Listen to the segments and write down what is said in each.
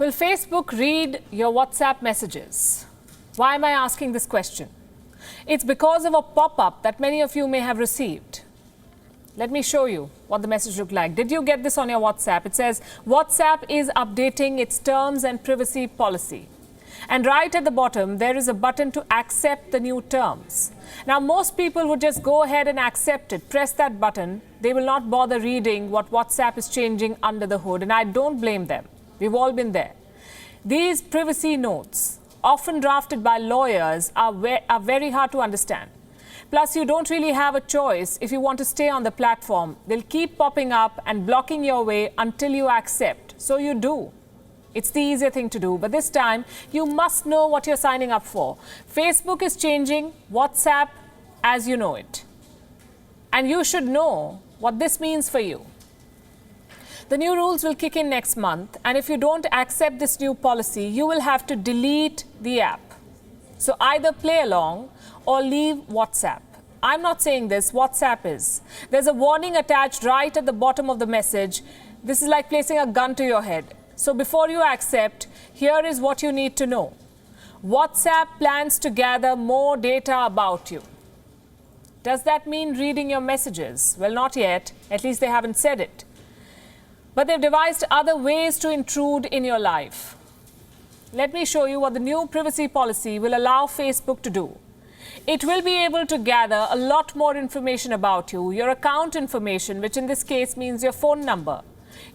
Will Facebook read your WhatsApp messages? Why am I asking this question? It's because of a pop-up that many of you may have received. Let me show you what the message looked like. Did you get this on your WhatsApp? It says, WhatsApp is updating its terms and privacy policy. And right at the bottom, there is a button to accept the new terms. Now, most people would just go ahead and accept it, press that button. They will not bother reading what WhatsApp is changing under the hood. And I don't blame them. We've all been there. These privacy notes, often drafted by lawyers, are very hard to understand. Plus, you don't really have a choice if you want to stay on the platform. They'll keep popping up and blocking your way until you accept. So you do. It's the easier thing to do. But this time, you must know what you're signing up for. Facebook is changing WhatsApp as you know it. And you should know what this means for you. The new rules will kick in next month, and if you don't accept this new policy, you will have to delete the app. So either play along or leave WhatsApp. I'm not saying this, WhatsApp is. There's a warning attached right at the bottom of the message. This is like placing a gun to your head. So before you accept, here is what you need to know. WhatsApp plans to gather more data about you. Does that mean reading your messages? Well, not yet. At least they haven't said it. But they've devised other ways to intrude in your life. Let me show you what the new privacy policy will allow Facebook to do. It will be able to gather a lot more information about you, your account information, which in this case means your phone number,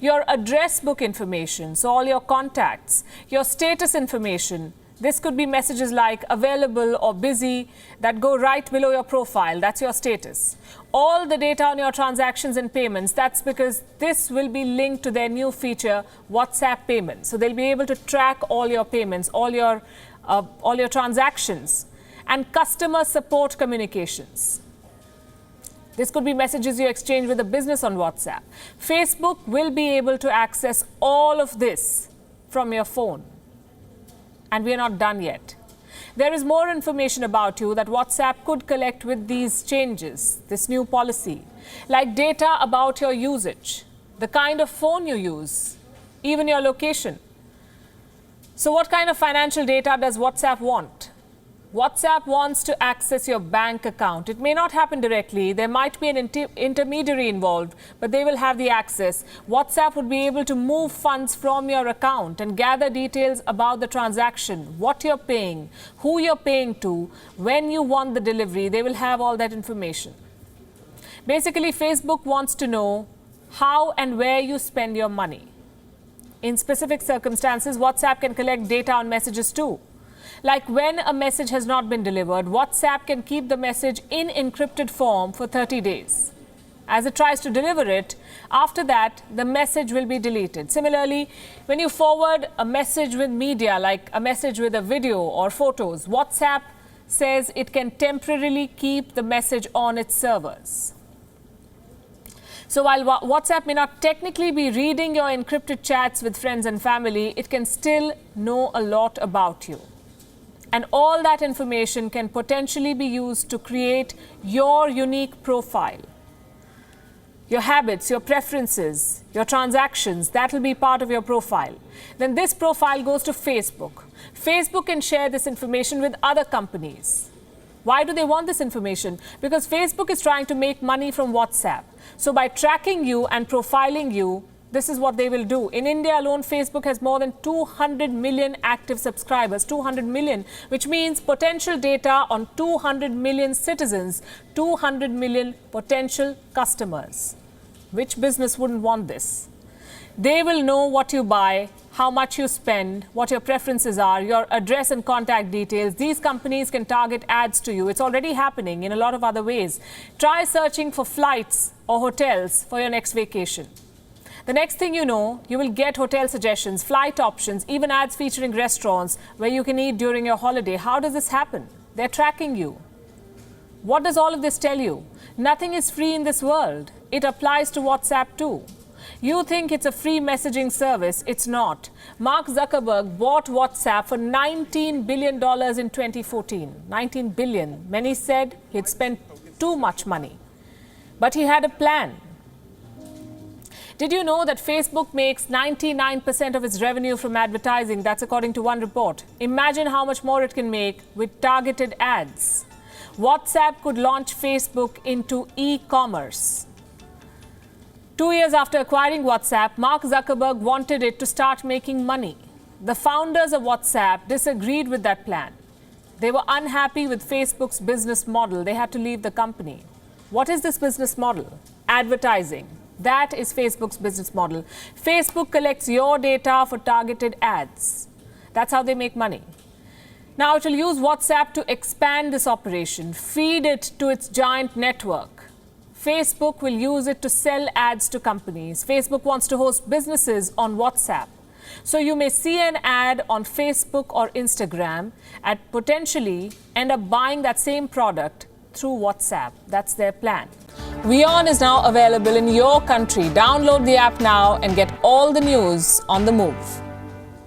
your address book information, so all your contacts, your status information. This could be messages like available or busy that go right below your profile. That's your status. All the data on your transactions and payments, that's because this will be linked to their new feature, WhatsApp Payments. So they'll be able to track all your payments, all your transactions, and customer support communications. This could be messages you exchange with a business on WhatsApp. Facebook will be able to access all of this from your phone. And we are not done yet. There is more information about you that WhatsApp could collect with these changes, this new policy, like data about your usage, the kind of phone you use, even your location. So what kind of financial data does WhatsApp want? WhatsApp wants to access your bank account. It may not happen directly. There might be an intermediary involved, but they will have the access. WhatsApp would be able to move funds from your account and gather details about the transaction, what you're paying, who you're paying to, when you want the delivery. They will have all that information. Basically, Facebook wants to know how and where you spend your money. In specific circumstances, WhatsApp can collect data on messages too. Like when a message has not been delivered, WhatsApp can keep the message in encrypted form for 30 days. As it tries to deliver it, after that, the message will be deleted. Similarly, when you forward a message with media, like a message with a video or photos, WhatsApp says it can temporarily keep the message on its servers. So while WhatsApp may not technically be reading your encrypted chats with friends and family, it can still know a lot about you. And all that information can potentially be used to create your unique profile. Your habits, your preferences, your transactions, that will be part of your profile. Then this profile goes to Facebook. Facebook can share this information with other companies. Why do they want this information? Because Facebook is trying to make money from WhatsApp. So by tracking you and profiling you, this is what they will do. In India alone, Facebook has more than 200 million active subscribers, 200 million, which means potential data on 200 million citizens, 200 million potential customers. Which business wouldn't want this? They will know what you buy, how much you spend, what your preferences are, your address and contact details. These companies can target ads to you. It's already happening in a lot of other ways. Try searching for flights or hotels for your next vacation. The next thing you know, you will get hotel suggestions, flight options, even ads featuring restaurants where you can eat during your holiday. How does this happen? They're tracking you. What does all of this tell you? Nothing is free in this world. It applies to WhatsApp too. You think it's a free messaging service. It's not. Mark Zuckerberg bought WhatsApp for $19 billion in 2014. 19 billion. Many said he'd spent too much money. But he had a plan. Did you know that Facebook makes 99% of its revenue from advertising? That's according to one report. Imagine how much more it can make with targeted ads. WhatsApp could launch Facebook into e-commerce. 2 years after acquiring WhatsApp, Mark Zuckerberg wanted it to start making money. The founders of WhatsApp disagreed with that plan. They were unhappy with Facebook's business model. They had to leave the company. What is this business model? Advertising. That is Facebook's business model. Facebook collects your data for targeted ads. That's how they make money. Now it will use WhatsApp to expand this operation, feed it to its giant network. Facebook will use it to sell ads to companies. Facebook wants to host businesses on WhatsApp. So you may see an ad on Facebook or Instagram and potentially end up buying that same product through WhatsApp. That's their plan. WION is now available in your country. Download the app now and get all the news on the move.